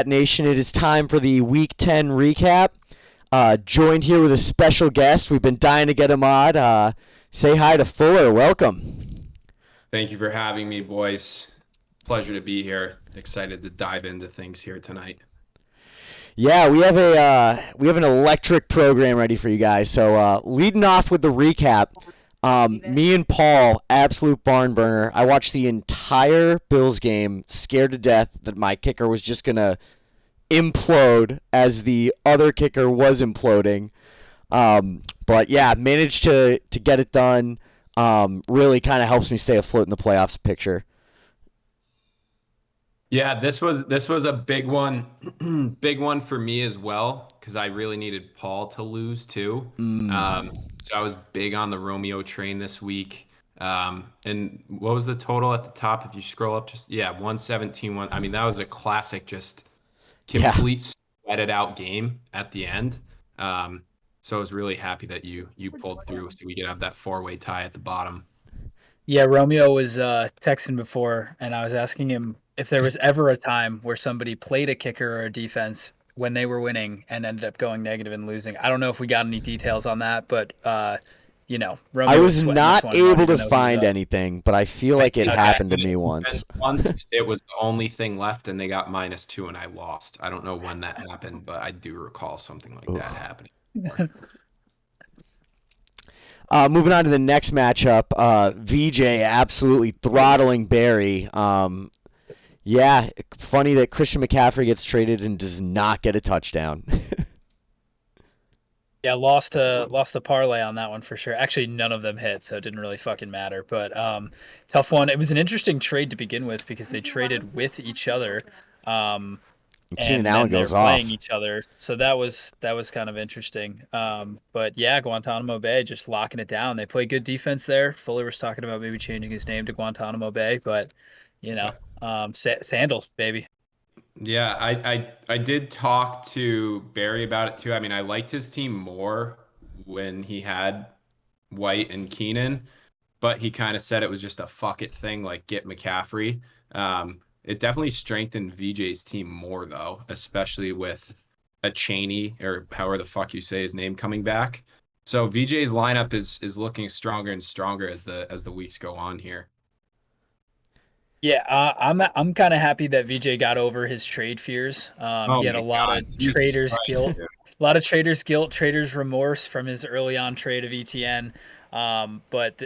Nation, it is time for the Week 10 recap. Joined here with a special guest. We've been dying to get him on. Say hi to Fuller. Welcome. Thank you for having me, boys. Pleasure to be here. Excited to dive into things here tonight. Yeah, we have an electric program ready for you guys. So leading off with the recap, me and Paul, absolute barn burner. I watched the entire Bills game, scared to death that my kicker was just gonna implode as the other kicker was imploding. But yeah, managed to get it done. Really kind of helps me stay afloat in the playoffs picture. Yeah, this was a big one, big one for me as well, because I really needed Paul to lose too. Mm. So I was big on the Romeo train this week. And what was the total at the top? If you scroll up, just yeah, 117. I mean, that was a classic, just Yeah. complete sweated out game at the end. Um, so I was really happy that you pulled through so we could have that four-way tie at the bottom. Yeah, Romeo was texting before, and I was asking him if there was ever a time where somebody played a kicker or a defense when they were winning and ended up going negative and losing. I don't know if we got any details on that, but I Romeo was was sweating this not one, wanting able to to know who was find up. anything, but I feel I like it think I happened to put me it once. defense once. It was the only thing left, and they got -2, and I lost. I don't know when that happened, but I do recall something like that Ugh. happening before. Moving on to the next matchup, VJ absolutely throttling Barry. Yeah, funny that Christian McCaffrey gets traded and does not get a touchdown. Yeah, lost a parlay on that one for sure. Actually, none of them hit, so it didn't really fucking matter. But tough one. It was an interesting trade to begin with because they traded with each other. Um, And Keenan and Allen then they're goes playing off. each other. So that was kind of interesting. But yeah, Guantanamo Bay just locking it down. They play good defense there. Fuller was talking about maybe changing his name to Guantanamo Bay, but you know, Sandals, baby. Yeah, I did talk to Barry about it too. I mean, I liked his team more when he had White and Keenan, but he kind of said it was just a fuck it thing, like get McCaffrey. It definitely strengthened VJ's team more though, especially with a Cheney or however the fuck you say his name coming back. So VJ's lineup is looking stronger and stronger as the weeks go on here. Yeah, I'm kind of happy that VJ got over his trade fears. Oh He had a my lot God, of Jesus trader's Christ, guilt, dude. trader's remorse from his early on trade of ETN. But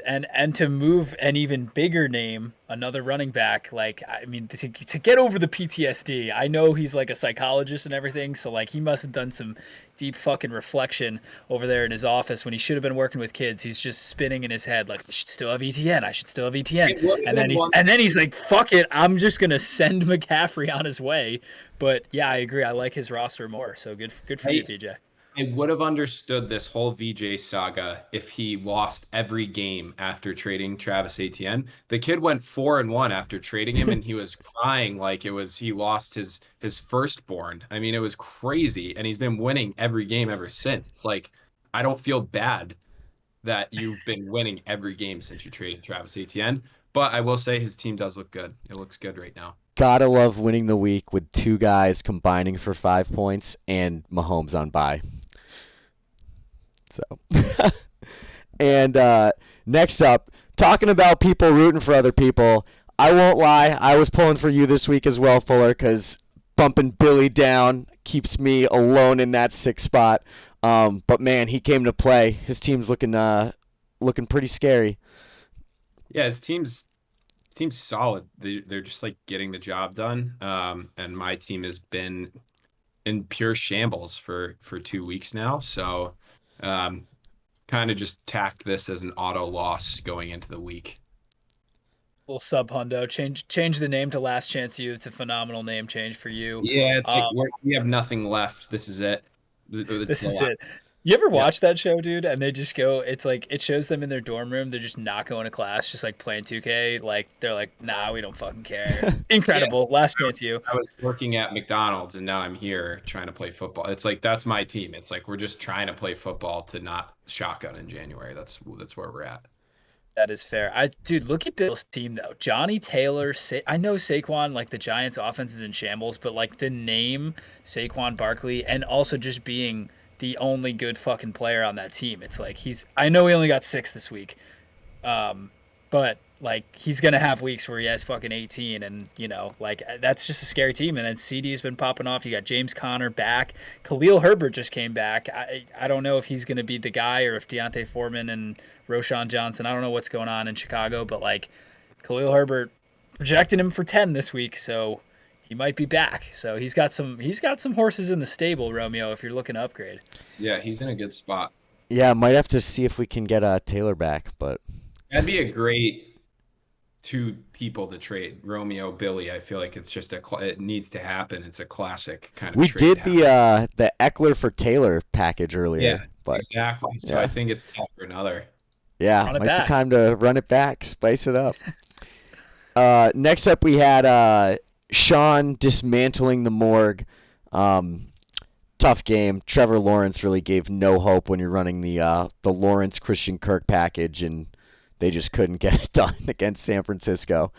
to move an even bigger name, another running back, like I mean, to get over the PTSD. I know he's like a psychologist and everything, so like he must have done some deep fucking reflection over there in his office when he should have been working with kids. He's just spinning in his head like, I should still have ETN. I should still have ETN. It would have And then been he's one. and then he's like, "Fuck it, I'm just gonna send McCaffrey on his way." But yeah, I agree. I like his roster more. So good for you, I VJ. I would have understood this whole VJ saga if he lost every game after trading Travis Etienne. The kid went 4-1 after trading him, and he was crying like it was he lost his firstborn. I mean, it was crazy, and he's been winning every game ever since. It's like I don't feel bad that you've been winning every game since you traded Travis Etienne, but I will say his team does look good. It looks good right now. Gotta love winning the week with two guys combining for 5 points and Mahomes on bye. So, and next up, talking about people rooting for other people. I won't lie, I was pulling for you this week as well, Fuller, because bumping Billy down keeps me alone in that sixth spot. But man, he came to play. His team's looking pretty scary. Yeah, his team's solid. They're just like getting the job done. And my team has been in pure shambles for 2 weeks now. So, um, kind of just tacked this as an auto loss going into the week. Little sub hundo. Change the name to Last Chance U. It's a phenomenal name change for you. Yeah, it's like Um, we have nothing left. This is it. It's this the is last. it. You ever Yeah, watch that show, dude? And they just go, it's like it shows them in their dorm room. They're just not going to class, just like playing 2K. Like they're like, nah, we don't fucking care. yeah. Incredible. Last I was Chance U. I was working at McDonald's and now I'm here trying to play football. It's like that's my team. It's like we're just trying to play football to not shotgun in January. That's where we're at. That is fair. Dude, look at Bill's team though. Johnny Taylor, I know Saquon, like the Giants' offense is in shambles, but like the name Saquon Barkley, and also just being the only good fucking player on that team. It's like I know he only got 6 this week, but like he's gonna have weeks where he has fucking 18, and like that's just a scary team. And then CD's been popping off. You got James Conner back. Khalil Herbert just came back. I don't know if he's gonna be the guy or if Deontay Foreman and Roshan Johnson. I don't know what's going on in Chicago, but like Khalil Herbert projecting him for 10 this week, so he might be back. So he's got some horses in the stable, Romeo, if you're looking to upgrade. Yeah, he's in a good spot. Yeah, might have to see if we can get Taylor back, but That'd be a great 2 people to trade, Romeo, Billy. I feel like it's just it needs to happen. It's a classic kind of we trade. did the Eckler for Taylor package earlier. Yeah, but exactly. So yeah. I think it's time for another. Yeah, Run it might back. be time to run it back, spice it up. Next up, we had Sean dismantling the morgue. Tough game. Trevor Lawrence really gave no hope when you're running the Lawrence Christian Kirk package, and they just couldn't get it done against San Francisco.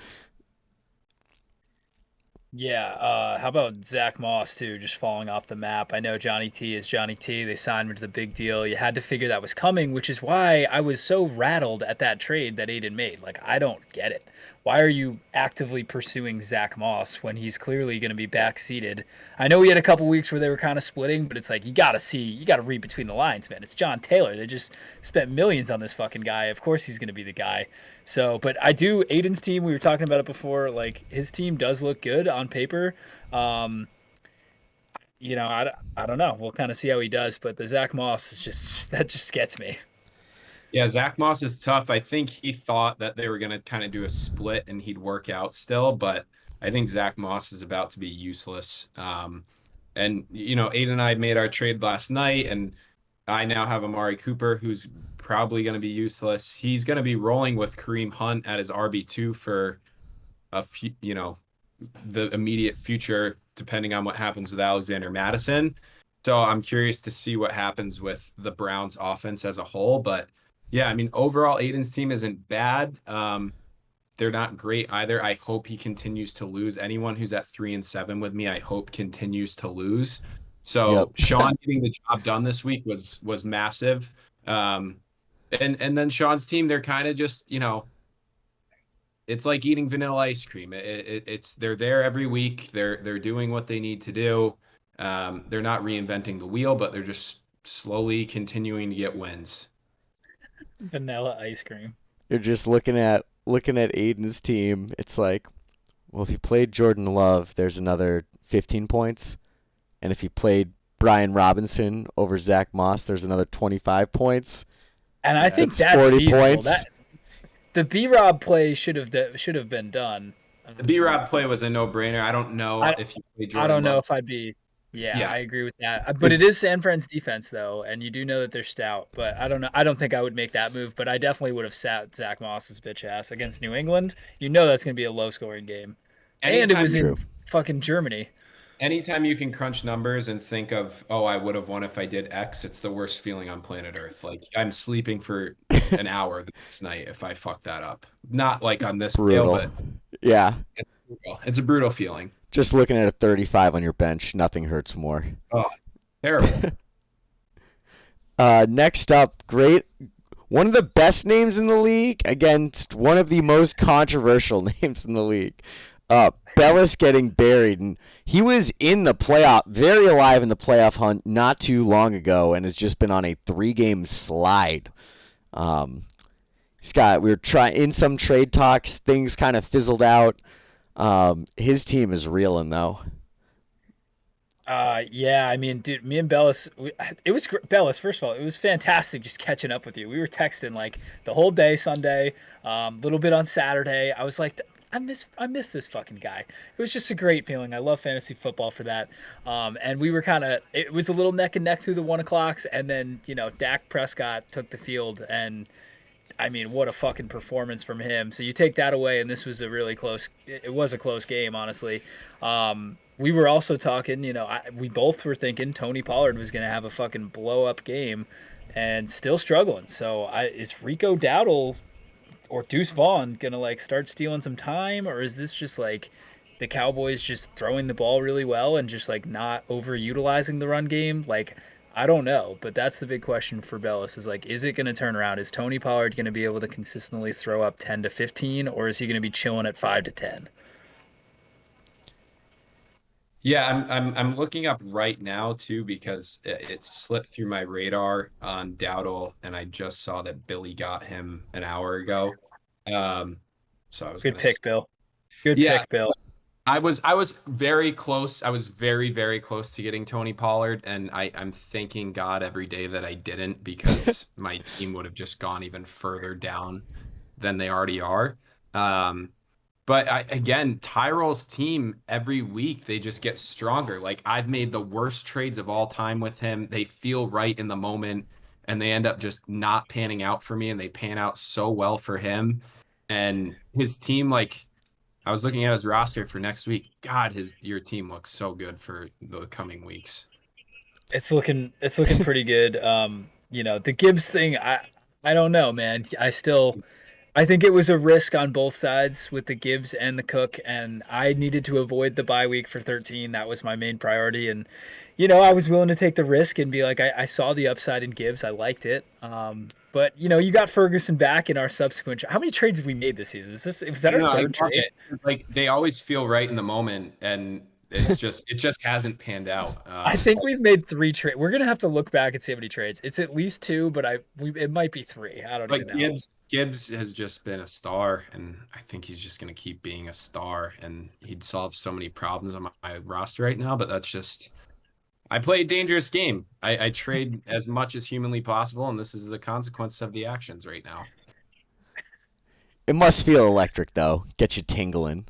Yeah, how about Zach Moss too, just falling off the map? I know Johnny T is Johnny T. They signed him to the big deal. You had to figure that was coming, which is why I was so rattled at that trade that Aiden made. Like, I don't get it. Why are you actively pursuing Zach Moss when he's clearly going to be backseated? I know he had a couple weeks where they were kind of splitting, but it's like you got to read between the lines, man. It's John Taylor. They just spent millions on this fucking guy. Of course he's going to be the guy. So, but Aiden's team, we were talking about it before, like his team does look good on paper. I don't know. We'll kind of see how he does, but the Zach Moss that just gets me. Yeah, Zach Moss is tough. I think he thought that they were going to kind of do a split and he'd work out still, but I think Zach Moss is about to be useless. And Aiden and I made our trade last night, and I now have Amari Cooper, who's probably going to be useless. He's going to be rolling with Kareem Hunt at his RB2 for a few, the immediate future, depending on what happens with Alexander Mattison. So I'm curious to see what happens with the Browns offense as a whole. But yeah, I mean, overall, Aiden's team isn't bad. They're not great either. I hope he continues to lose. Anyone who's at 3-7 with me, I hope continues to lose. So Yep. Sean getting the job done this week was massive. And then Sean's team, they're kind of just, it's like eating vanilla ice cream. They're there every week. They're doing what they need to do. They're not reinventing the wheel, but they're just slowly continuing to get wins. Vanilla ice cream. You're just looking at Aiden's team. It's like, well, if you played Jordan Love, there's another 15 points, and if you played Brian Robinson over Zach Moss, there's another 25 points. And I think that's 40 feasible. points. The B-Rob play should have been done. The B-Rob play was a no-brainer. I don't know if you play Jordan I don't know Love. if I'd be. Yeah, I agree with that. But This- it is San Fran's defense, though, and you do know that they're stout. But I don't know. I don't think I would make that move, but I definitely would have sat Zach Moss's bitch ass against New England. You know that's going to be a low-scoring game. And it was in fucking Germany. Anytime you can crunch numbers and think of, oh, I would have won if I did X, it's the worst feeling on planet Earth. Like, I'm sleeping for an hour the next night if I fuck that up. Not like on this Brutal. scale, but Yeah. it's a brutal feeling. Just looking at a 35 on your bench, nothing hurts more. Oh, terrible. Next up, one of the best names in the league against one of the most controversial names in the league. Bellis getting buried, and he was in the playoff, very alive in the playoff hunt not too long ago, and has just been on a 3-game slide. We were trying in some trade talks, things kind of fizzled out. His team is reeling though. Yeah, I mean, dude, me and Bellis, Bellis, first of all, it was fantastic just catching up with you. We were texting like the whole day Sunday, little bit on Saturday. I was like, I miss this fucking guy. It was just a great feeling. I love fantasy football for that. And we were it was a little neck and neck through the 1 o'clocks, and then, Dak Prescott took the field, and I mean, what a fucking performance from him. So you take that away, and this was it was a close game, honestly. We were also talking, we both were thinking Tony Pollard was going to have a fucking blow-up game and still struggling. So is Rico Dowdle or Deuce Vaughn gonna like start stealing some time, or is this just like the Cowboys just throwing the ball really well and just like not overutilizing the run game? Like I don't know, but that's the big question for Bellis is like, is it going to turn around? Is Tony Pollard going to be able to consistently throw up 10 to 15, or is he going to be chilling at 5 to 10? Yeah, I'm looking up right now too because it slipped through my radar on Dowdle, and I just saw that Billy got him an hour ago. Um, so I was Good gonna, pick, Bill. Good yeah, pick, Bill. I was very close. I was very, very close to getting Tony Pollard, and I'm thanking God every day that I didn't because my team would have just gone even further down than they already are. Um, but again, Tyrell's team every week they just get stronger. Like I've made the worst trades of all time with him. They feel right in the moment, and they end up just not panning out for me, and they pan out so well for him. And his team, like I was looking at his roster for next week. God, his your team looks so good for the coming weeks. It's looking pretty good. The Gibbs thing, I don't know, man. I think it was a risk on both sides with the Gibbs and the Cook, and I needed to avoid the bye week for 13. That was my main priority, and I was willing to take the risk and be like, I saw the upside in Gibbs, I liked it. But you got Ferguson back in our subsequent. How many trades have we made this season? Was I that don't our know. I third love trade? it. It's like they always feel right in the moment, and it just hasn't panned out. I think we've made three trades. We're gonna have to look back and see how many trades. It's at least two, but it might be three. I don't even But know. Gibbs has just been a star, and I think he's just going to keep being a star. And he'd solve so many problems on my roster right now. But that's just I play a dangerous game. I trade as much as humanly possible, and this is the consequence of the actions right now. It must feel electric though. Get you tingling.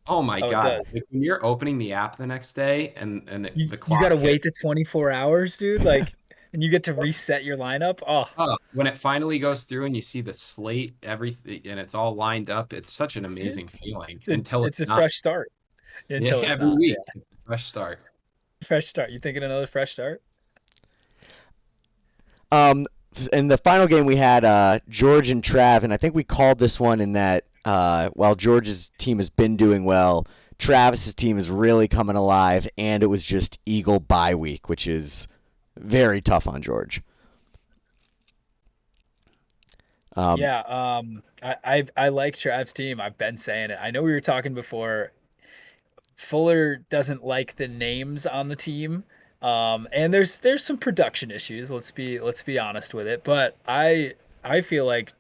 Oh my Oh, it God! does. Like when you're opening the app the next day and You the you got to clock hits. wait the 24 hours, dude. Like, and you get to reset your lineup. Oh, When it finally goes through and you see the slate, everything, and it's all lined up, it's such an amazing it's feeling it's a until it's it's a not. fresh start Yeah, until it's every not. week, Yeah, it's a fresh start. fresh start. You thinking another fresh start? Um, in the final game we had George and Trav, and I think we called this one in that while George's team has been doing well, Travis's team is really coming alive, and it was just Eagle bye week, which is very tough on George. Um, Yeah. I like Trav's team. I've been saying it. I know we were talking before. Fuller doesn't like the names on the team. And there's some production issues. Let's be honest with it. But I feel like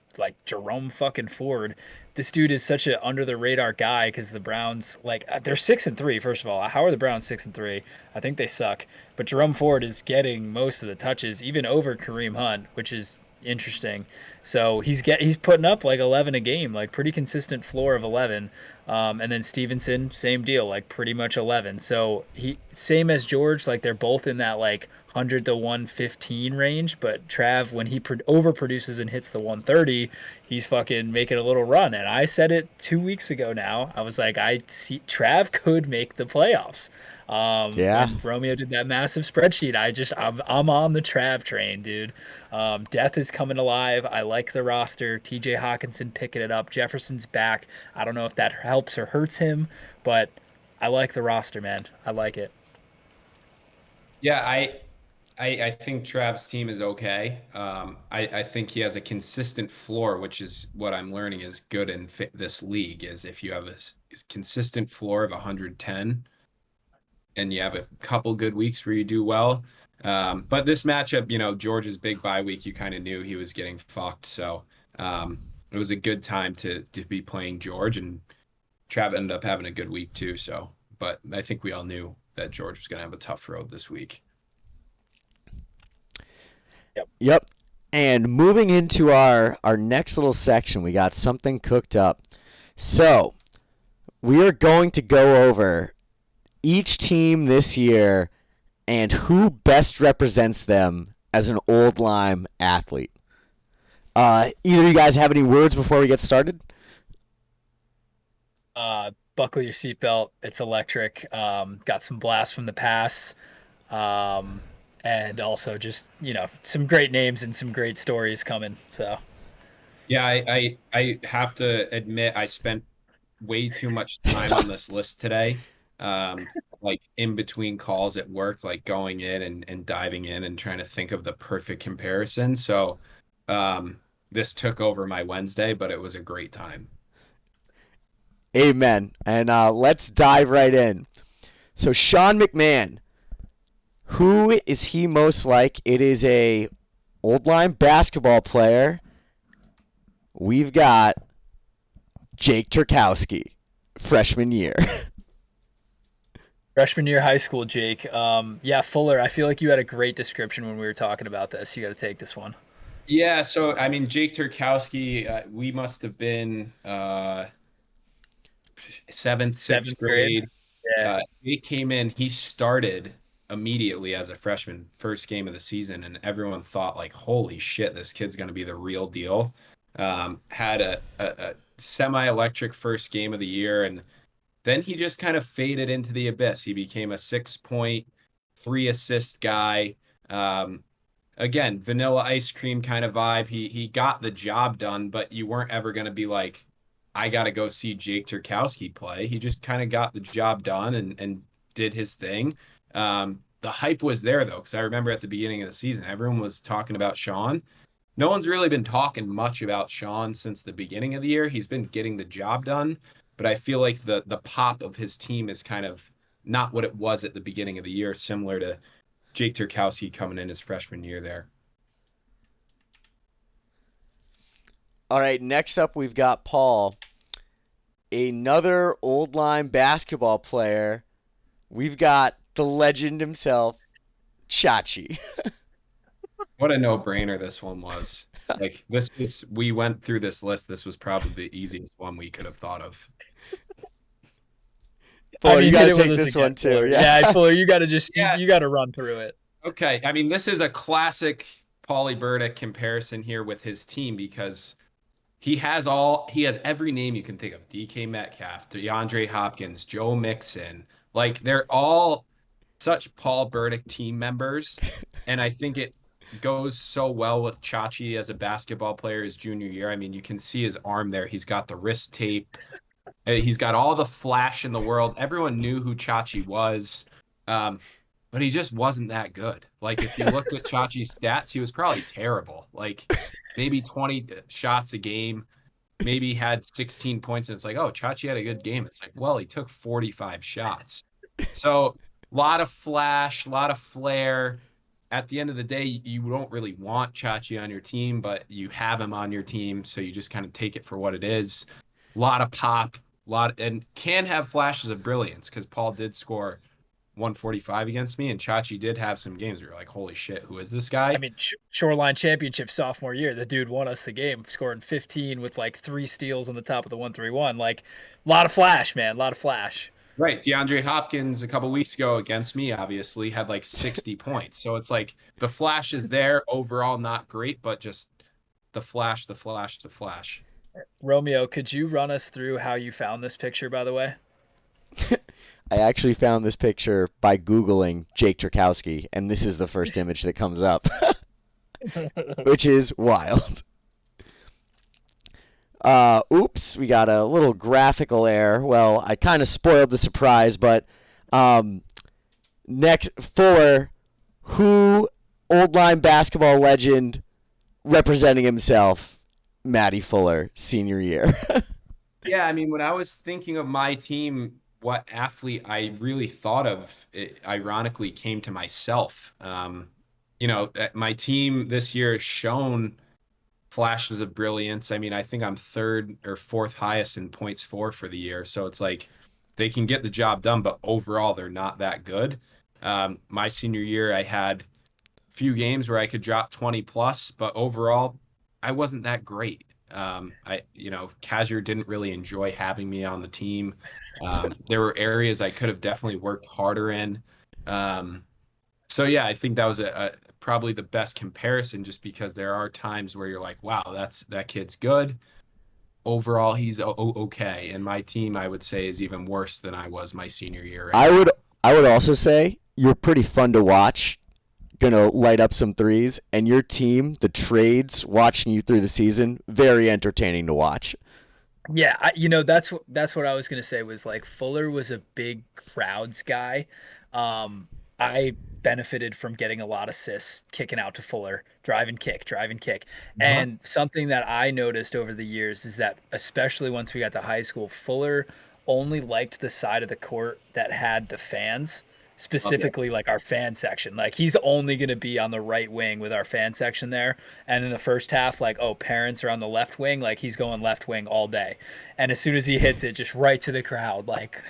Jerome fucking Ford. This dude is such a under the radar guy because the Browns they're 6-3. First of all, how are the Browns 6-3? I think they suck. But Jerome Ford is getting most of the touches, even over Kareem Hunt, which is interesting. So he's putting up like 11 a game, like pretty consistent floor of 11. And then Stevenson, same deal, like pretty much 11. So he same as George, like they're both in that like 100 to 115 range. But Trav, when he overproduces and hits the 130, he's fucking making a little run. And I said it 2 weeks ago now. I was like, I see Trav could make the playoffs. yeah. When Romeo did that massive spreadsheet, I'm on the Trav train, dude. Death is coming alive. I like the roster. T.J. Hawkinson picking it up. Jefferson's back. I don't know if that helps or hurts him, but I like the roster, man. I like it. Yeah, I think Trav's team is okay. I think he has a consistent floor, which is what I'm learning is good in this league. Is if you have a consistent floor of 110, and you have a couple good weeks where you do well. But this matchup, George's big bye week, you kind of knew he was getting fucked. So it was a good time to be playing George, and Trav ended up having a good week too. So, but I think we all knew that George was going to have a tough road this week. Yep. Yep. And moving into our next little section, we got something cooked up. So we are going to go over each team this year and who best represents them as an old lime athlete. Either of you guys have any words before we get started? Buckle your seatbelt. It's electric. Got some blasts from the pass. Um, and also just, some great names and some great stories coming. So, Yeah, I have to admit I spent way too much time on this list today. Um, like in between calls at work, like going in and diving in and trying to think of the perfect comparison. So this took over my Wednesday, but it was a great time. Amen. And let's dive right in. So Sean McMahon, who is he most like? It is a old line basketball player. We've got Jake Turkowski, freshman year. Freshman year high school, Jake. Yeah, Fuller. I feel like you had a great description when we were talking about this. You got to take this one. Yeah, so I mean Jake Turkowski, we must have been seventh, sixth Seventh grade. grade. Yeah. He came in, he started immediately as a freshman, first game of the season, and everyone thought like, holy shit, this kid's going to be the real deal. Had a semi-electric first game of the year, and then he just kind of faded into the abyss. He became a 6 point, 3 assist guy. Um, Again, vanilla ice cream kind of vibe. He got the job done, but you weren't ever going to be like, I got to go see Jake Turkowski play. He just kind of got the job done and did his thing. The hype was there though, because I remember at the beginning of the season, everyone was talking about Sean. No one's really been talking much about Sean since the beginning of the year. He's been getting the job done, but I feel like the pop of his team is kind of not what it was at the beginning of the year, similar to Jake Turkowski coming in his freshman year there. All right, next up we've got Paul, another old line basketball player. We've got the legend himself, Chachi. What a no-brainer this one was. Like we went through this list. This was probably the easiest one we could have thought of. I Fuller, you mean, got hit to it with take us this again, one too. Fuller. Yeah. Yeah, Fuller, you got to just Yeah. you got to run through it. Okay. I mean, this is a classic Paulie Burdick comparison here with his team because he has every name you can think of. DK Metcalf, DeAndre Hopkins, Joe Mixon. Like they're all such Paul Burdick team members. And I think it goes so well with Chachi as a basketball player his junior year. I mean, you can see his arm there. He's got the wrist tape. He's got all the flash in the world. Everyone knew who Chachi was, um, but he just wasn't that good. Like if you looked at Chachi's stats, he was probably terrible. Like maybe 20 shots a game, maybe had 16 points, and it's like, oh, Chachi had a good game. It's like, well, he took 45 shots. So a lot of flash, a lot of flair. At the end of the day, you don't really want Chachi on your team, but you have him on your team, so you just kind of take it for what it is. A lot of pop, and can have flashes of brilliance because Paul did score 145 against me, and Chachi did have some games where you're like, holy shit, who is this I guy? mean, Shoreline Championship sophomore year, the dude won us the game, scoring 15 with like 3 steals on the top of the 1-3-1. Like, a lot of flash, man, a lot of flash. Right. DeAndre Hopkins a couple weeks ago against me, obviously, had like 60 points. So it's like the flash is there. Overall, not great, but just the flash, the flash, the flash. Romeo, could you run us through how you found this picture, by the way? I actually found this picture by Googling Jake Turkowski, and this is the first image that comes up, which is wild. Oops, we got a little graphical error. Well, I kind of spoiled the surprise, but um, next for who old line basketball legend representing himself, Matty Fuller, senior year. Yeah, I mean, when I was thinking of my team, what athlete I really thought of, it ironically came to myself. My team this year has shown flashes of brilliance. I mean, I think I'm third or fourth highest in points for the year. So it's like they can get the job done, but overall, they're not that good. My senior year, I had few games where I could drop 20 plus, but overall, I wasn't that great. Kazir didn't really enjoy having me on the team. There were areas I could have definitely worked harder in. So yeah, I think that was probably the best comparison just because there are times where you're like, wow, that kid's good. Overall, he's okay. And my team, I would say, is even worse than I was my senior year right I now. would I would also say you're pretty fun to watch gonna light up some threes, and your team, the trades, watching you through the season, very entertaining to watch. Yeah, that's what I was gonna say was like Fuller was a big crowds guy. I benefited from getting a lot of assists, kicking out to Fuller, drive and kick. Uh-huh. And something that I noticed over the years is that especially once we got to high school, Fuller only liked the side of the court that had the fans, Okay. specifically like our fan section. Like he's only going to be on the right wing with our fan section there. And in the first half, like, oh, parents are on the left wing, like he's going left wing all day. And as soon as he hits it, just right to the crowd, like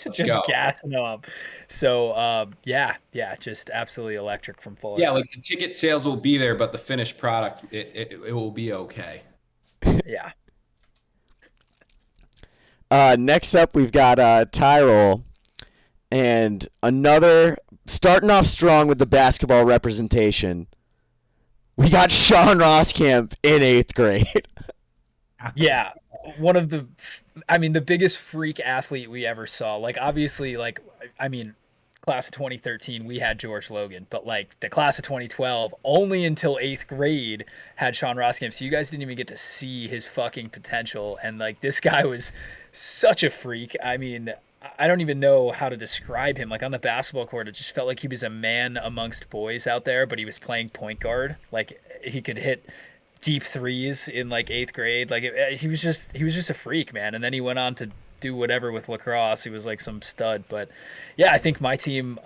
Let's just go. gassing them up. So yeah, just absolutely electric from Fuller. Yeah, like the ticket sales will be there, but the finished product, it will be okay. Yeah. Next up, we've got Tyrol, and another starting off strong with the basketball representation. We got Sean Roskamp in 8th grade. Yeah, one of the, I mean, the biggest freak athlete we ever saw. Like, obviously, like, I mean, class of 2013, we had George Logan, but like the class of 2012, only until 8th grade had Sean Roskamp. So you guys didn't even get to see his fucking potential. And like, this guy was such a freak. I mean, I don't even know how to describe him. Like on the basketball court, it just felt like he was a man amongst boys out there, but he was playing point guard. Like he could hit deep threes in like 8th grade. Like he was just a freak, man. And then he went on to do whatever with lacrosse. He was like some stud. But yeah, I think my team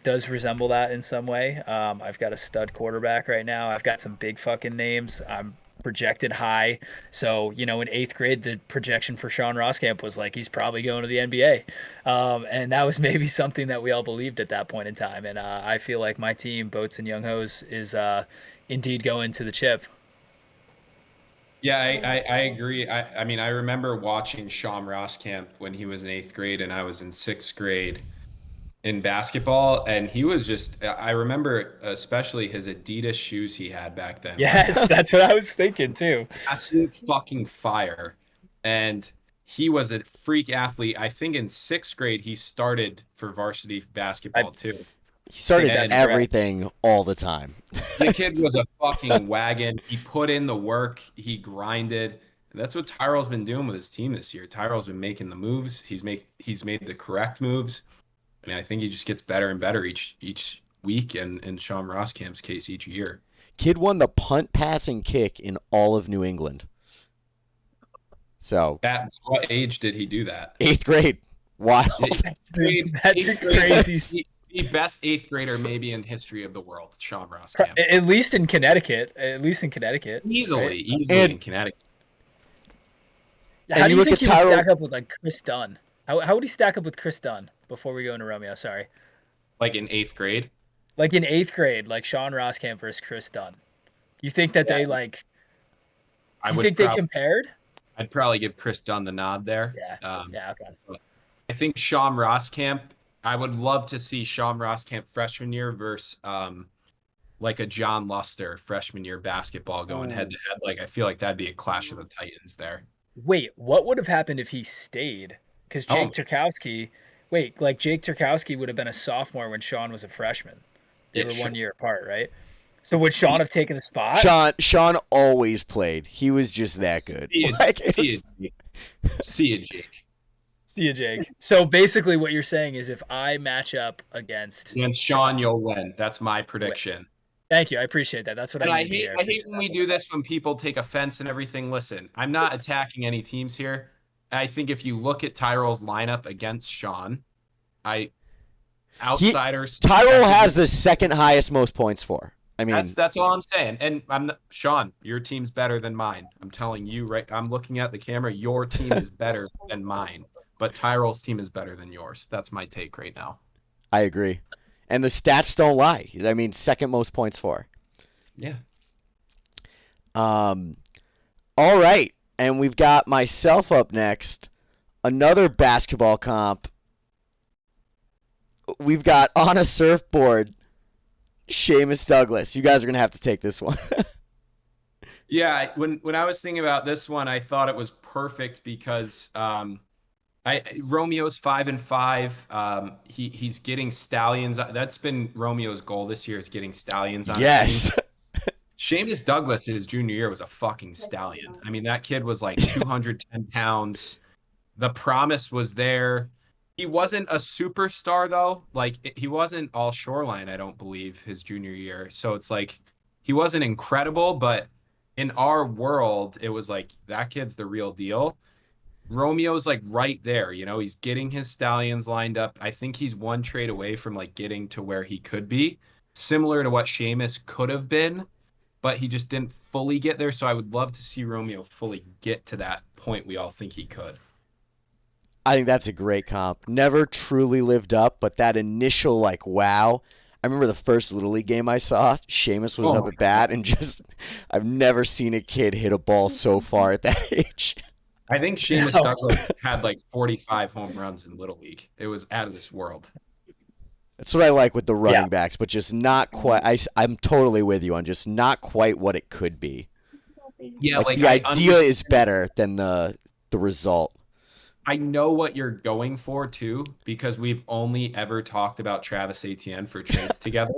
does resemble that in some way. I've got a stud quarterback right now. I've got some big fucking names. I'm projected high. So, in 8th grade, the projection for Sean Roskamp was like, he's probably going to the NBA. And that was maybe something that we all believed at that point in time. And I feel like my team, Boats and Young Hos, is indeed going to the chip. Yeah, I agree. I mean, I remember watching Sean Roskamp when he was in 8th grade and I was in 6th grade in basketball. And he was just, I remember especially his Adidas shoes he had back then were Yes, that's what I was thinking too. absolute fucking fire. And he was a freak athlete. I think in 6th grade, he started for varsity I basketball too. He think started that's And correct. everything all the time. the kid was a fucking wagon. He put in the work, he grinded. And that's what Tyrell's been doing with his team this year. Tyrell's been making the moves. He's made the correct moves. I mean, I think he just gets better and better each week, and in Sean Rosscamp's case, each year. Kid won the punt, pass, and kick in all of New England. So At what age did he do that? 8th grade, wild. Eighth grade, That's eighth grade, crazy. the best 8th grader maybe in history of the world, Sean Rosscamp. At least in Connecticut. At least in Connecticut. Right? Easily And in Connecticut. How and do you you look think at he would Tyrell. stack up with like Chris Dunn? How would he stack up with Chris Dunn before we go into Romeo? Sorry. Like in 8th grade. Like in 8th grade, like Sean Roskamp versus Chris Dunn. You think that Yeah, they like? I You would think they probably compared? I'd probably give Chris Dunn the nod there. Yeah. Yeah. Okay. I think Sean Rosscamp. I would love to see Sean Rosscamp freshman year versus like a John Luster freshman year basketball going head Ooh. to head. Like I feel like that'd be a clash of the Titans there. Wait, what would have happened if he stayed? Because Oh, Jake Turkowski. Wait, like Jake Turkowski would have been a sophomore when Sean was a freshman. They yeah, were sure. 1 year apart, right? So would Sean have taken the spot? Sean always played. He was just that good. See Like it, it see was, it, Jake. See it, Jake. See you, Jake. So basically, what you're saying is if I match up against Against Sean, you'll win. That's my prediction. Thank you. I appreciate that. That's what And I I need to hate hear. I hate when we do this when people take offense and everything. Listen, I'm not attacking any teams here. I think if you look at Tyrell's lineup against Sean, I he outsiders Tyrell have to has be, the second highest most points for. I mean, that's all I'm saying. And I'm not, Sean, your team's better than mine. I'm telling you right. I'm looking at the camera. Your team is better than mine, but Tyrell's team is better than yours. That's my take right now. I agree. And the stats don't lie. I mean, second most points for. Yeah. Um, all right, and we've got myself up next. Another basketball comp. We've got on a surfboard, Seamus Douglas. You guys are gonna have to take this one. Yeah, when I was thinking about this one, I thought it was perfect because Romeo's 5-5. He's getting stallions. That's been Romeo's goal this year, is getting stallions on his team. Yes. Seamus Douglas in his junior year was a fucking stallion. I mean, that kid was like 210 pounds. The promise was there. He wasn't a superstar though. Like he wasn't all shoreline, I don't believe, his junior year. So it's like he wasn't incredible, but in our world, it was like that kid's the real deal. Romeo's like right there, he's getting his stallions lined up. I think he's one trade away from like getting to where he could be, similar to what Seamus could have been, but he just didn't fully get there. So I would love to see Romeo fully get to that point we all think he could. I think that's a great comp. Never truly lived up, but that initial like wow. I remember the first Little League game I saw. Seamus was up Oh, at bat, and just I've never seen a kid hit a ball so far at that age. I think Seamus No. Douglas had like 45 home runs in Little League. It was out of this world. That's what I like with the running Yeah. backs, but just not quite. I'm totally with you on just not quite what it could be. Yeah, Like like the I idea understand. is better than the result. I know what you're going for too, because we've only ever talked about Travis Etienne for trades together.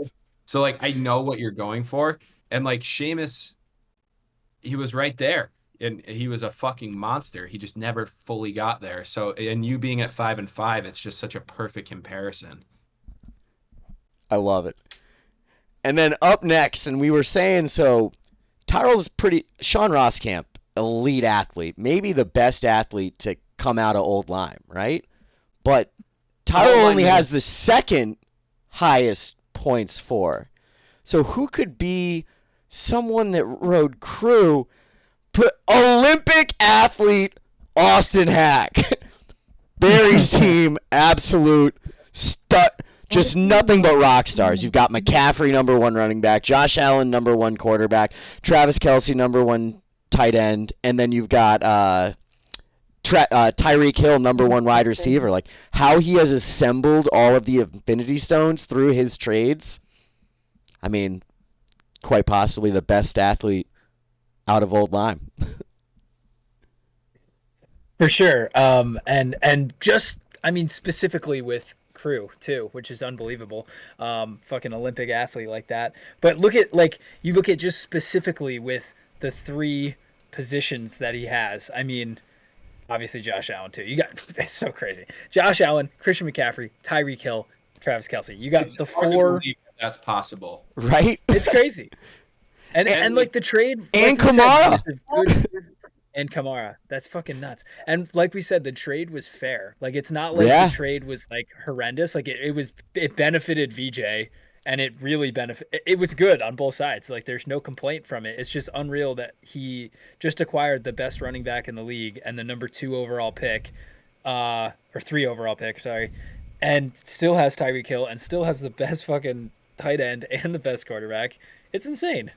So like I know what you're going for. And like Seamus, he was right there. And he was a fucking monster. He just never fully got there. So and you being at 5-5, it's just such a perfect comparison. I love it. And then up next, and we were saying so, Tyrell's pretty. Sean Rosscamp, elite athlete, maybe the best athlete to come out of Old Lyme, right? But Tyrell Old Lyme only is- has the second highest points for. So who could be someone that rode crew? Put Olympic athlete Austin Hack. Barry's team, absolute stud. Just nothing but rock stars. You've got McCaffrey, number one running back, Josh Allen, number one quarterback, Travis Kelce, number one tight end, and then you've got Tyreek Hill, number one wide receiver. Like how he has assembled all of the Infinity Stones through his trades. I mean, quite possibly the best athlete out of Old Lyme. For sure. And just I mean specifically with crew too, which is unbelievable. Fucking Olympic athlete like that. But look at just specifically with the three positions that he has. I mean, obviously Josh Allen too. You got that's so crazy. Josh Allen, Christian McCaffrey, Tyreek Hill, Travis Kelce. You got It's the hard to four. believe that's possible. Right? It's crazy. And like the trade And like we said, Kamara. is a good- and Kamara. That's fucking nuts. And like we said, the trade was fair. Like it's not like Yeah. the trade was like horrendous. Like it benefited VJ and it really it was good on both sides. Like there's no complaint from it. It's just unreal that he just acquired the best running back in the league and the number 2 overall pick, or 3 overall pick, sorry, and still has Tyreek Hill and still has the best fucking tight end and the best quarterback. It's insane.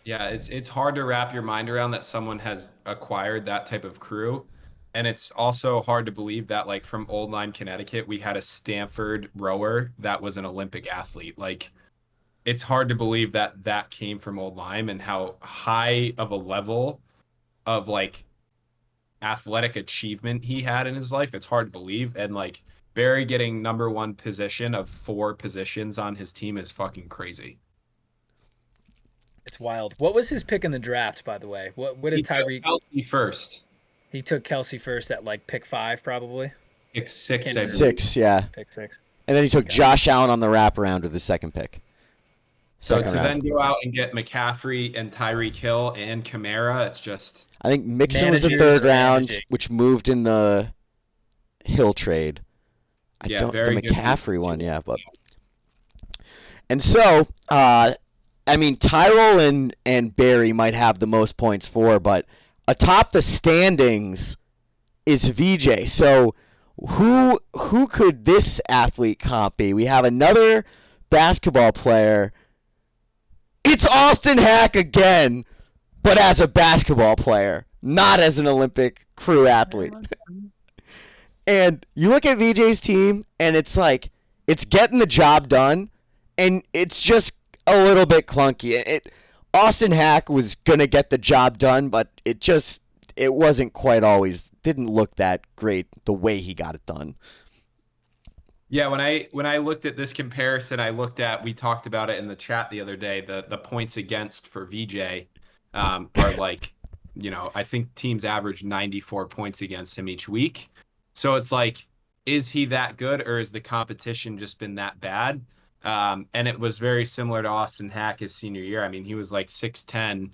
Yeah, it's hard to wrap your mind around that someone has acquired that type of crew. And it's also hard to believe that like from Old Lyme, Connecticut, we had a Stanford rower that was an Olympic athlete. Like it's hard to believe that that came from Old Lyme and how high of a level of like athletic achievement he had in his life. It's hard to believe. And like Barry getting number 1 position of 4 positions on his team is fucking crazy. It's wild. What was his pick in the draft, by the way? What He did took Tyreek? Kelce first. He took Kelsey first at like pick 5, probably. Pick 6, I Can't believe. 6, yeah. Pick 6. And then he took Okay. Josh Allen on the wraparound with the second pick. So Second to round. then go out and get McCaffrey and Tyreek Hill and Kamara, it's just I think Mixon was the Managers third round, managing. which moved in the Hill trade. Yeah, don't very the good McCaffrey moves, one, too. yeah, but and so I mean Tyrell and Barry might have the most points for, but atop the standings is VJ. So who could this athlete comp be? We have another basketball player. It's Austin Hack again, but as a basketball player, not as an Olympic crew athlete. And you look at VJ's team, and it's like it's getting the job done, and it's just a little bit clunky. Austin Hack was gonna get the job done, but it wasn't quite always didn't look that great the way he got it done. Yeah, when I looked at this comparison, we talked about it in the chat the other day. The points against for VJ are like, I think teams average 94 points against him each week. So it's like, is he that good, or is the competition just been that bad? And it was very similar to Austin Hack his senior year. I mean, he was like 6'10",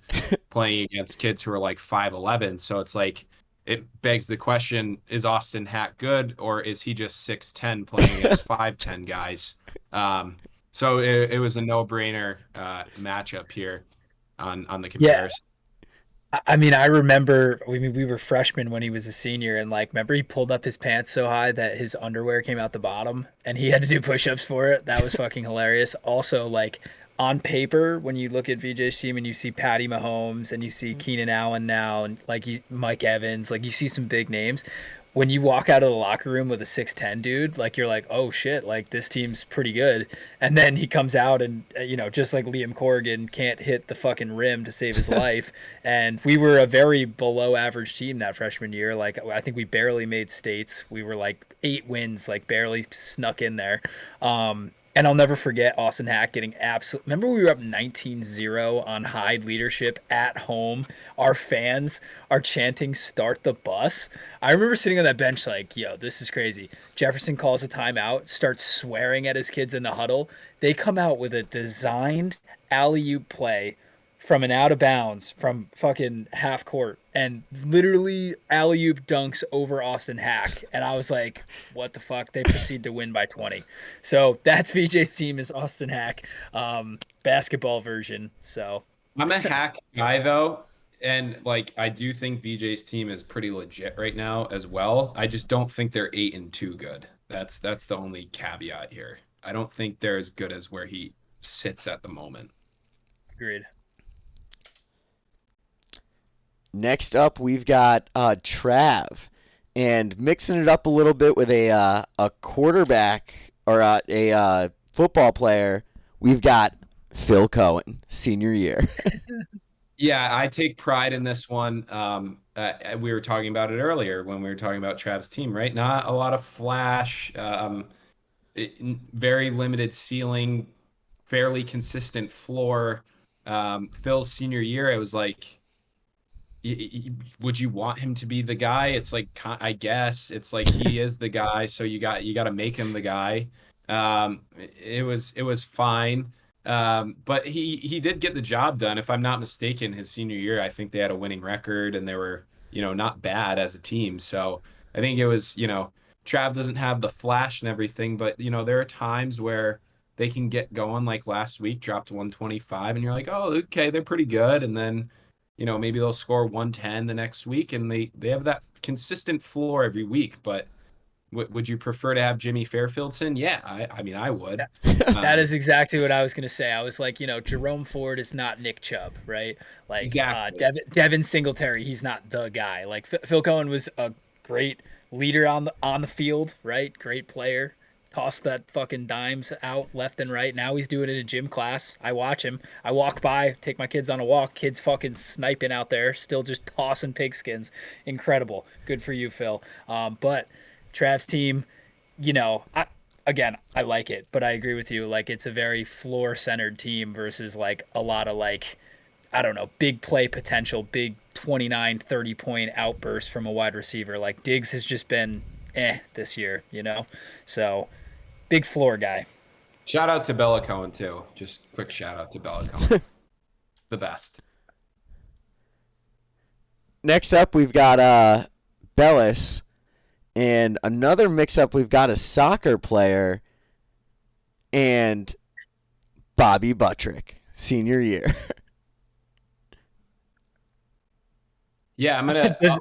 playing against kids who were like 5'11". So it's like, it begs the question, is Austin Hack good, or is he just 6'10", playing against 5'10" guys? So it was a no-brainer matchup here on the Yeah, comparison. I mean, I remember we were freshmen when he was a senior, and like, remember he pulled up his pants so high that his underwear came out the bottom, and he had to do push-ups for it. That was fucking hilarious. Also, like on paper, when you look at VJ's team and you see Patty Mahomes and you see Keenan Allen now, and like Mike Evans, like you see some big names. When you walk out of the locker room with a 6'10" dude, like you're like, oh shit, like this team's pretty good. And then he comes out and, just like Liam Corrigan, can't hit the fucking rim to save his life. And we were a very below average team that freshman year. Like, I think we barely made states. We were like 8 wins, like barely snuck in there. And I'll never forget Austin Hack getting absolute. Remember, we were up 19-0 on Hyde leadership at home. Our fans are chanting "Start the bus." I remember sitting on that bench like, "Yo, this is crazy." Jefferson calls a timeout, starts swearing at his kids in the huddle. They come out with a designed alley-oop play from an out of bounds from fucking half court and literally alley-oop dunks over Austin Hack. And I was like, what the fuck? They proceed to win by 20. So that's VJ's team is Austin Hack, basketball version. So I'm a Hack guy though, and like I do think VJ's team is pretty legit right now as well. I just don't think they're 8-2 good. That's the only caveat here. I don't think they're as good as where he sits at the moment. agreed. Next up, we've got Trav, and mixing it up a little bit with a quarterback or a football player. We've got Phil Cohen, senior year. Yeah, I take pride in this one. We were talking about it earlier when we were talking about Trav's team, right? Not a lot of flash, very limited ceiling, fairly consistent floor. Phil's senior year, it was like, would you want him to be the guy? It's like, I guess it's like he is the guy, so you got to make him the guy. It was fine. But he did get the job done. If I'm not mistaken, his senior year, I think they had a winning record and they were, not bad as a team. So I think it was, Trav doesn't have the flash and everything, but there are times where they can get going. Like last week, dropped 125, and you're like, oh, okay, they're pretty good. And then, maybe they'll score 110 the next week, and they have that consistent floor every week. But would you prefer to have Jimmy Fairfieldson? Yeah, I mean, I would. That is exactly what I was going to say. I was like, Jerome Ford is not Nick Chubb, right? Like Exactly. Devin Singletary, he's not the guy. Like Phil Cohen was a great leader on the field, right? Great player. Tossed that fucking dimes out left and right. Now he's doing it in a gym class. I watch him. I walk by, take my kids on a walk. Kids fucking sniping out there, still just tossing pigskins. Incredible. Good for you, Phil. But Trav's team, I like it, but I agree with you. Like, it's a very floor centered team versus like a lot of like, I don't know, big play potential, big 29, 30 point outbursts from a wide receiver. Like Diggs has just been this year. So big floor guy. Shout out to Bella Cohen too. Just quick shout out to Bella Cohen. The best. Next up, we've got Bellis, and another mix-up. We've got a soccer player and Bobby Buttrick, senior year. Yeah, I'm gonna. Does,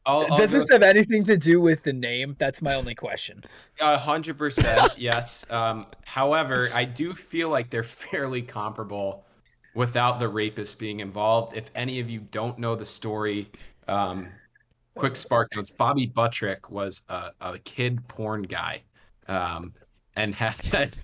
I'll does go this have anything to do with the name? That's my only question. 100%. Yes. However, I do feel like they're fairly comparable without the rapist being involved. If any of you don't know the story, quick spark notes. Bobby Buttrick was a kid porn guy, and had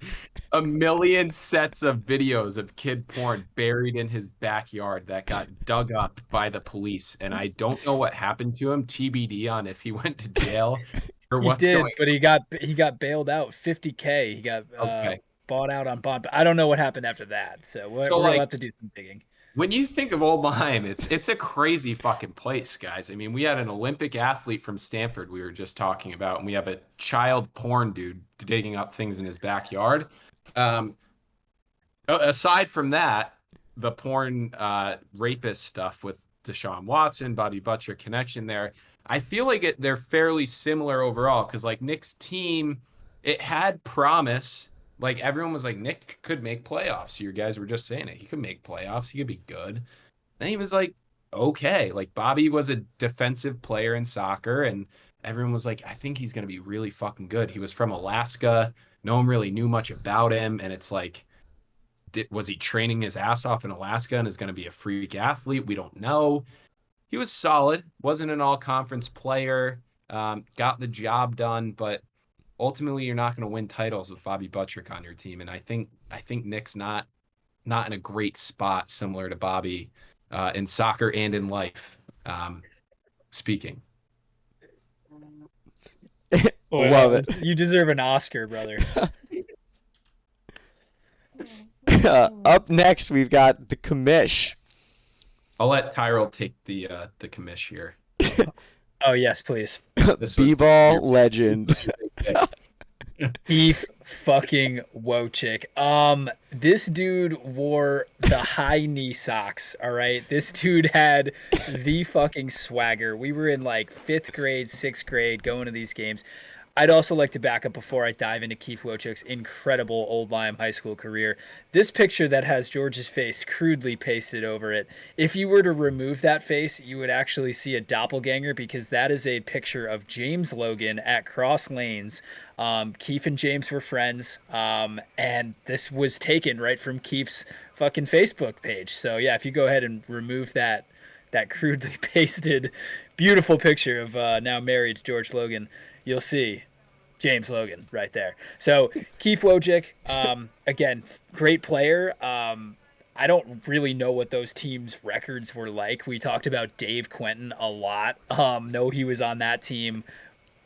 a million sets of videos of kid porn buried in his backyard that got dug up by the police. And I don't know what happened to him, TBD on if he went to jail or He what's did, going but he got bailed out, 50K. He got on. Okay. bought out on bond. But I don't know what happened after that. So So we'll like have to do some digging. when you think of Old Lyme, it's a crazy fucking place, guys. I mean, we had an Olympic athlete from Stanford we were just talking about, and we have a child porn dude digging up things in his backyard. Um, Aside from that, the porn rapist stuff with Deshaun Watson, Bobby Butcher connection there, I feel like they're fairly similar overall because like Nick's team, it had promise. Like everyone was like, Nick could make playoffs. You guys were just saying it. He could make playoffs. He could be good. Then he was like, okay. Like Bobby was a defensive player in soccer, and everyone was like, I think he's gonna be really fucking good. He was from Alaska. No one really knew much about him, and it's like was he training his ass off in Alaska and is going to be a freak athlete? We don't know. He was solid, wasn't an all conference player, got the job done, but ultimately you're not going to win titles with Bobby Buttrick on your team. And I think Nick's not in a great spot similar to Bobby in soccer and in life. Speaking. Boy, Love it. you deserve an Oscar, brother. Up next, we've got the commish. I'll let Tyrell take the commish here. Oh yes, please. This was B-ball legend. Beef fucking Wojcik. This dude wore the high knee socks. All right, this dude had the fucking swagger. We were in like 5th grade, 6th grade, going to these games. I'd also like to back up before I dive into Keith Wojcik's incredible Old Lyme high school career. This picture that has George's face crudely pasted over it, if you were to remove that face, you would actually see a doppelganger because that is a picture of James Logan at Cross Lanes. Keith and James were friends, and this was taken right from Keith's fucking Facebook page. So yeah, if you go ahead and remove that crudely pasted, beautiful picture of now married George Logan, you'll see James Logan right there. So Keith Wojcik, again, great player. I don't really know what those teams' records were like. We talked about Dave Quentin a lot. Know he was on that team.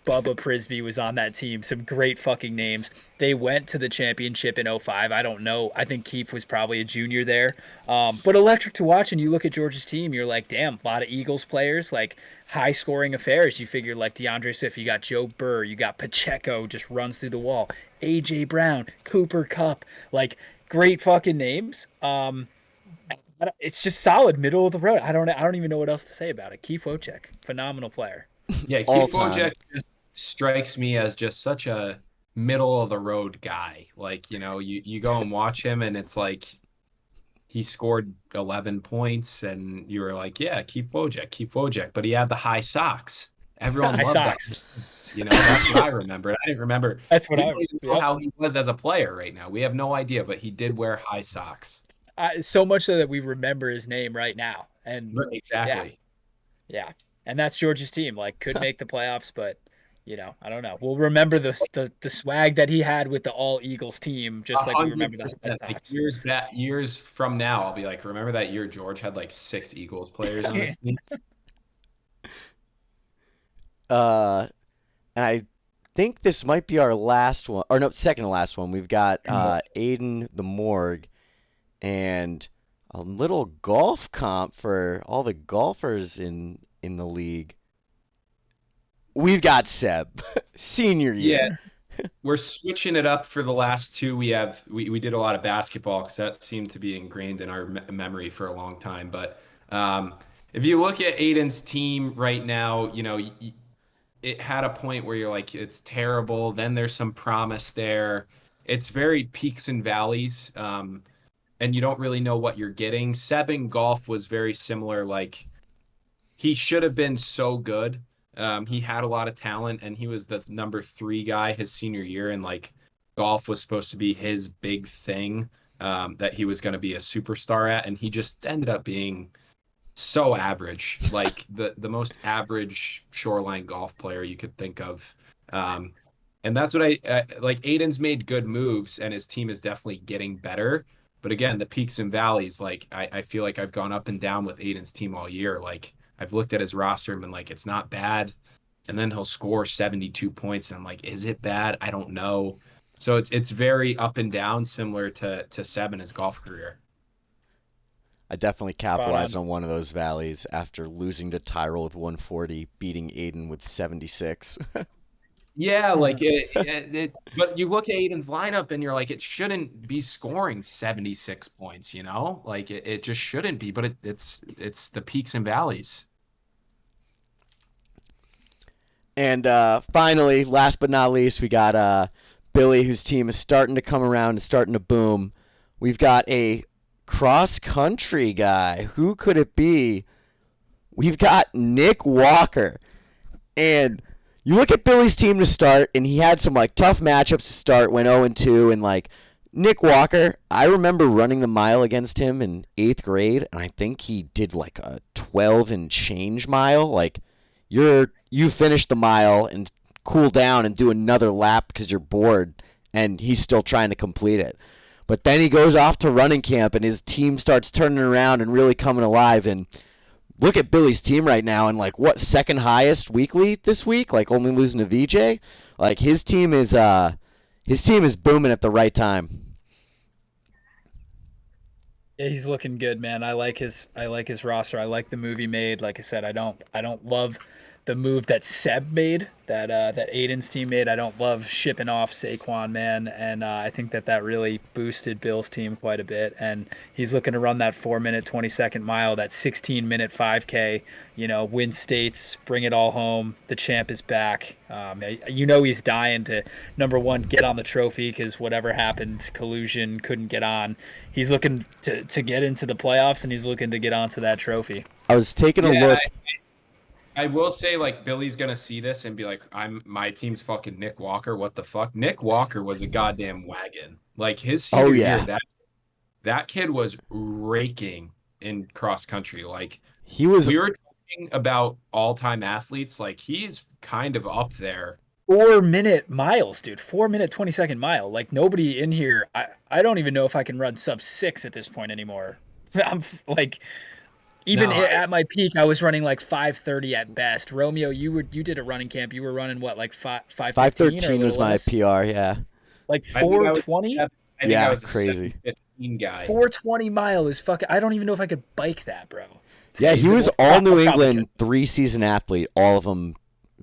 Bubba Prisby was on that team. Some great fucking names. They went to the championship in '05. I don't know. I think Keith was probably a junior there. But electric to watch. And you look at Georgia's team, you're like, damn, a lot of Eagles players, like high scoring affairs. You figure like DeAndre Swift, you got Joe Burr, you got Pacheco, just runs through the wall. AJ Brown, Cooper Kupp, like great fucking names. It's just solid, middle of the road. I don't even know what else to say about it. Keith Wojcik, phenomenal player. Yeah, Keith Wojcik just strikes me as just such a middle of the road guy. Like, you go and watch him and it's like he scored 11 points and you were like, yeah, Keith Wojcik. But he had the high socks. Everyone loved socks. that. That's what I remembered. I didn't remember. That's what we don't even know how he was as a player right now. We have no idea, but he did wear high socks. So much so that we remember his name right now. And exactly. Yeah. And that's Georgia's team. Like, could make the playoffs, but I don't know. We'll remember the swag that he had with the all Eagles team, just like we remember that. Like years from now, I'll be like, remember that year George had like 6 Eagles players on his team? And I think this might be our last one, or no, second to last one. We've got Aiden the Morgue, and a little golf comp for all the golfers in the league. We've got Seb, senior year. Yeah, we're switching it up for the last two. We did a lot of basketball because that seemed to be ingrained in our memory for a long time. But if you look at Aiden's team right now, it had a point where you're like, it's terrible. Then there's some promise there. It's very peaks and valleys, and you don't really know what you're getting. Seb in golf was very similar. Like, he should have been so good. He had a lot of talent, and he was the number 3 guy his senior year, and like golf was supposed to be his big thing that he was going to be a superstar at, and he just ended up being so average, like the most average shoreline golf player you could think of. And that's what I like. Aiden's made good moves, and his team is definitely getting better. But again, the peaks and valleys, like I feel like I've gone up and down with Aiden's team all year. Like I've looked at his roster and been like, it's not bad. And then he'll score 72 points, and I'm like, is it bad? I don't know. So it's very up and down, similar to Seb in his golf career. I definitely Spot capitalized on. on one of those valleys after losing to Tyrell with 140, beating Aiden with 76. Yeah, like but you look at Aiden's lineup and you're like, it shouldn't be scoring 76 points, you know? Like it just shouldn't be, but it's the peaks and valleys. And finally, last but not least, we got Billy, whose team is starting to come around and starting to boom. We've got a cross country guy. Who could it be? We've got Nick Walker. And you look at Billy's team to start, and he had some like tough matchups to start, went 0-2, and like Nick Walker, I remember running the mile against him in 8th grade, and I think he did like a 12 and change mile. Like you finish the mile and cool down and do another lap because you're bored, and he's still trying to complete it. But then he goes off to running camp, and his team starts turning around and really coming alive. And look at Billy's team right now, and like what, second highest weekly this week, like only losing to VJ. Like his team is booming at the right time. Yeah, he's looking good, man. I like his roster. I like the move he made. Like I said, I don't love the move that Seb made, that Aiden's team made. I don't love shipping off Saquon, man, and I think that really boosted Bill's team quite a bit. And he's looking to run that 4 minute 20-second mile, that 16-minute 5K. You know, win states, bring it all home. The champ is back. You know he's dying to, number one, get on the trophy because whatever happened, collusion, couldn't get on. He's looking to get into the playoffs, and he's looking to get onto that trophy. I was taking a Yeah, look. I will say like Billy's gonna see this and be like, my team's fucking Nick Walker. What the fuck? Nick Walker was a goddamn wagon. Like his Oh senior year, yeah, that kid was raking in cross country. Like he was. we were talking about all-time athletes, like he's kind of up there. 4 minute miles, dude. 4 minute 20-second mile. Like nobody in here. I don't even know if I can run sub 6 at this point anymore. Like even No, at my peak, I was running like 5:30 at best. Romeo, you did a running camp. You were running what, like 5:15 or a 5:13 was little my less? PR. Yeah, Like I think I was 4:20? I think I yeah, was a crazy. 7:15 guy. 4:20 mile is fucking. I don't even know if I could bike that, bro. Yeah, he Is it- was well, all New I probably could. England 3 season athlete. All of them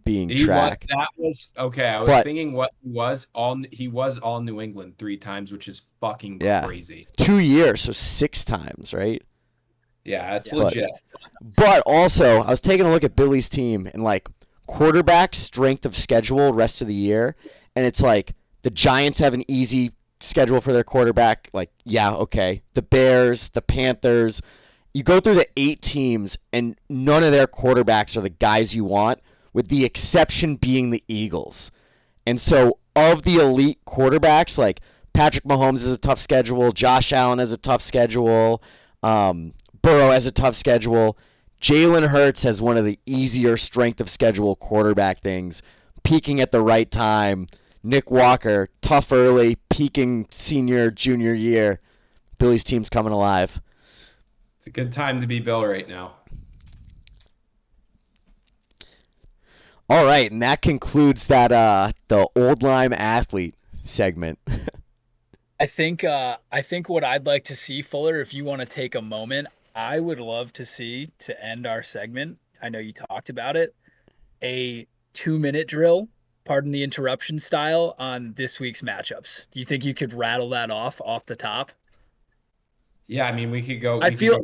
being He was track. that was okay. I was But thinking what he was all New England 3 times, which is fucking yeah, crazy. 2 years, so 6 times, right? Yeah, it's Yeah, But legit. that's nuts. but also, I was taking a look at Billy's team and like quarterback strength of schedule rest of the year, and it's like the Giants have an easy schedule for their quarterback. Like, yeah, okay. The Bears, the Panthers. You go through the 8 teams, and none of their quarterbacks are the guys you want, with the exception being the Eagles. And so, of the elite quarterbacks, like Patrick Mahomes has a tough schedule, Josh Allen has a tough schedule, um, Burrow has a tough schedule. Jalen Hurts has one of the easier strength of schedule quarterback things, peaking at the right time. Nick Walker, tough early, peaking senior, junior year. Billy's team's coming alive. It's a good time to be Bill right now. All right, and that concludes that the old lime athlete segment. I think what I'd like to see, Fuller, if you want to take a moment, I would love to see, to end our segment. I know you talked about it, a 2 minute drill, pardon the interruption style, on this week's matchups. Do you think you could rattle that off the top? Yeah, I mean we could go. I feel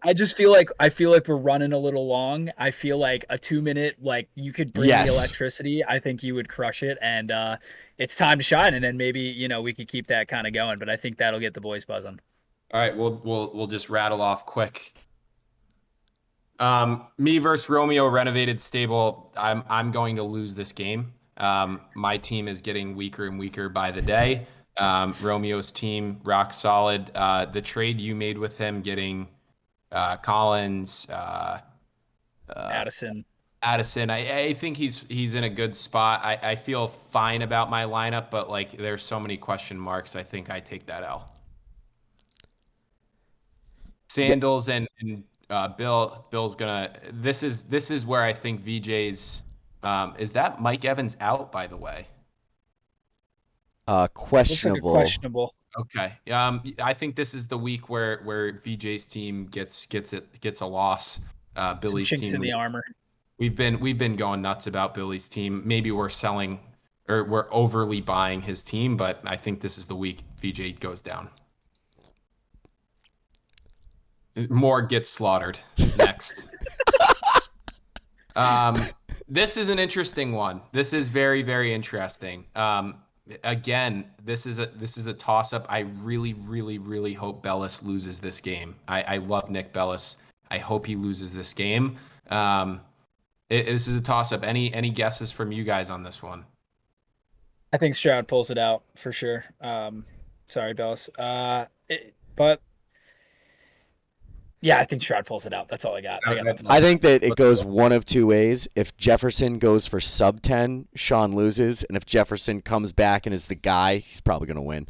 like we're running a little long. I feel like a 2 minute, like you could bring the Yes. electricity. I think you would crush it, and it's time to shine. And then maybe we could keep that kind of going. But I think that'll get the boys buzzing. All right, we'll just rattle off quick. Me versus Romeo renovated stable. I'm going to lose this game. My team is getting weaker and weaker by the day. Romeo's team rock solid. The trade you made with him, getting Collins, Addison. Addison, I think he's in a good spot. I feel fine about my lineup, but like there's so many question marks. I think I take that L. Yeah, Sandals and Bill's gonna. This is where I think VJ's. Is that Mike Evans out, by the way? Looks like a questionable. questionable. Okay. I think this is the week where VJ's team gets a loss. Some Billy's chinks in team. the armor. We've been going nuts about Billy's team. Maybe we're selling or we're overly buying his team, but I think this is the week VJ goes down. More gets slaughtered next. This is an interesting one. This is very, very interesting. Again, this is a toss up. I really, really, really hope Bellis loses this game. I love Nick Bellis. I hope he loses this game. This is a toss up. Any guesses from you guys on this one? I think Stroud pulls it out for sure. Sorry, Bellis. But yeah, I think Stroud pulls it out. That's all I got. I got nothing I else. think that it goes one of two ways. If Jefferson goes for sub 10, Sean loses, and if Jefferson comes back and is the guy, he's probably going to win.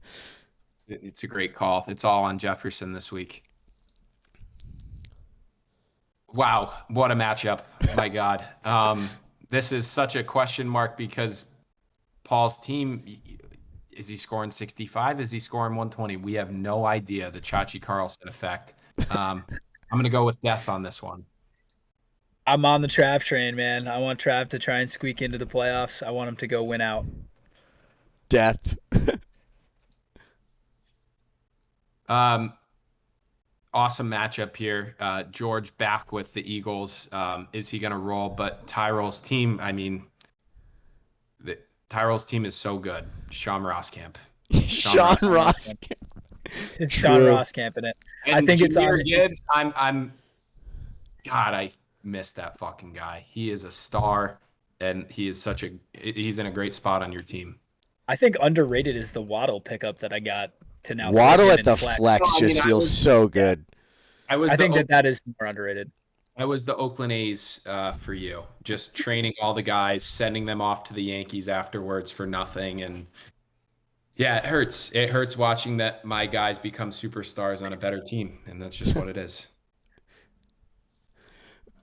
It's a great call. It's all on Jefferson this week. Wow, what a matchup. My God. This is such a question mark because Paul's team, is he scoring 65? Is he scoring 120? We have no idea. The Chachi Carlson effect. I'm going to go with death on this one. I'm on the Trav train, man. I want Trav to try and squeak into the playoffs. I want him to go win out. Death. Awesome matchup here. George back with the Eagles. Is he going to roll? But Tyrell's team, I mean, Tyrell's team is so good. Sean Roskamp. Sean Ross. Sean Roskamp in it. And I think it's Jahmyr on. Gibbs. God, I miss that fucking guy. He is a star, and he's in a great spot on your team. I think underrated is the Waddle pickup that I got to now. Waddle at the flex just feels so good. I think that is more underrated. I was the Oakland A's for you, just training all the guys, sending them off to the Yankees afterwards for nothing, and yeah, it hurts. It hurts watching that my guys become superstars on a better team, and that's just what it is.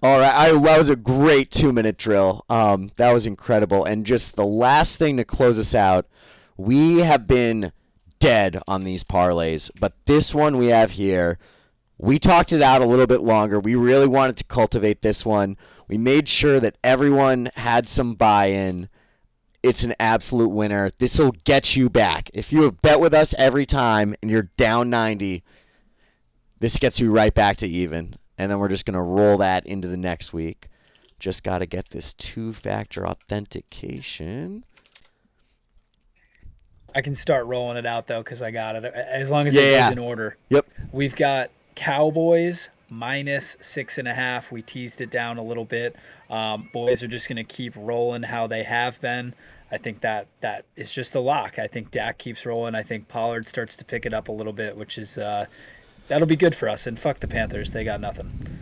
All right, that was a great 2-minute drill. That was incredible. And just the last thing to close us out, we have been dead on these parlays, but this one we have here, we talked it out a little bit longer. We really wanted to cultivate this one. We made sure that everyone had some buy-in. It's an absolute winner. This will get you back. If you have bet with us every time and you're down 90, this gets you right back to even. And then we're just going to roll that into the next week. Just got to get this 2-factor authentication. I can start rolling it out, though, because I got it. As long as it goes in order. Yep. We've got Cowboys minus 6.5. We teased it down a little bit. Boys are just going to keep rolling how they have been. I think that is just a lock. I think Dak keeps rolling. I think Pollard starts to pick it up a little bit, which is that'll be good for us. And fuck the Panthers. They got nothing.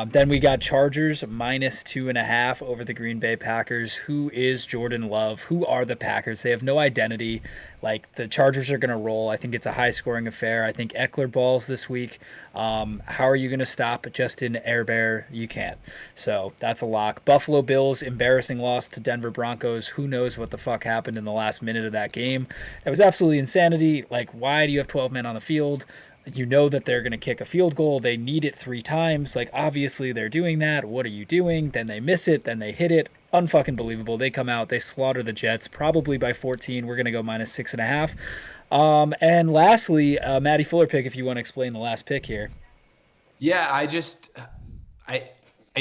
Then we got Chargers minus 2.5 over the Green Bay Packers. Who is Jordan Love? Who are the Packers? They have no identity. Like, the Chargers are going to roll. I think it's a high-scoring affair. I think Eckler balls this week. How are you going to stop Justin Herbert? You can't. So that's a lock. Buffalo Bills, embarrassing loss to Denver Broncos. Who knows what the fuck happened in the last minute of that game? It was absolutely insanity. Like, why do you have 12 men on the field? You know that they're going to kick a field goal. They need it 3 times. Like, obviously they're doing that. What are you doing? Then they miss it. Then they hit it. Unfucking believable. They come out. They slaughter the Jets, probably by 14. We're going to go minus 6.5. And lastly, Matty Fuller pick, if you want to explain the last pick here. Yeah, I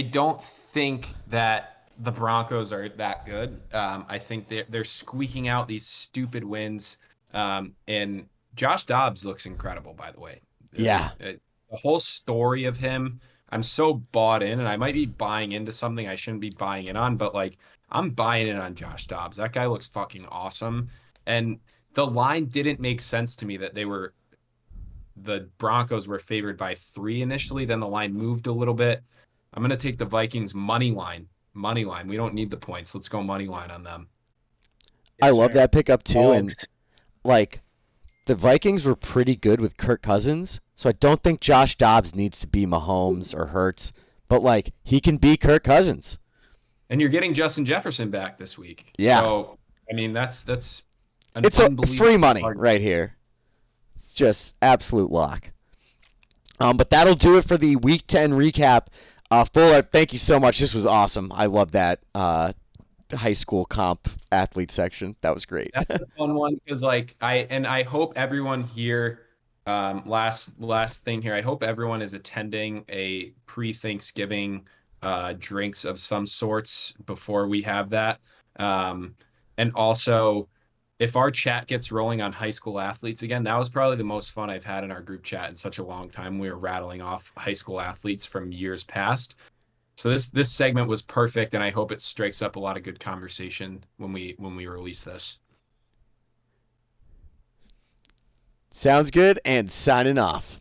don't think that the Broncos are that good. I think they're squeaking out these stupid wins. And Josh Dobbs looks incredible, by the way. Yeah. The whole story of him, I'm so bought in, and I might be buying into something I shouldn't be buying in on, but like, I'm buying in on Josh Dobbs. That guy looks fucking awesome. And the line didn't make sense to me that the Broncos were favored by 3 initially. Then the line moved a little bit. I'm going to take the Vikings money line money line. We don't need the points. Let's go money line on them. I Yes, love sir. that pickup too, and Dogs. like the Vikings were pretty good with Kirk Cousins, so I don't think Josh Dobbs needs to be Mahomes or Hurts, but like he can be Kirk Cousins. And you're getting Justin Jefferson back this week. Yeah, So, I mean, that's an it's a free unbelievable money target. right here. It's just absolute lock. But that'll do it for the Week 10 recap. Fuller, thank you so much. This was awesome. I love that high school comp athlete section. That was great. That's a fun one because like I hope everyone here last thing here. I hope everyone is attending a pre-Thanksgiving drinks of some sorts before we have that. And also if our chat gets rolling on high school athletes again, that was probably the most fun I've had in our group chat in such a long time. We were rattling off high school athletes from years past. So this segment was perfect, and I hope it strikes up a lot of good conversation when we release this. Sounds good, and signing off.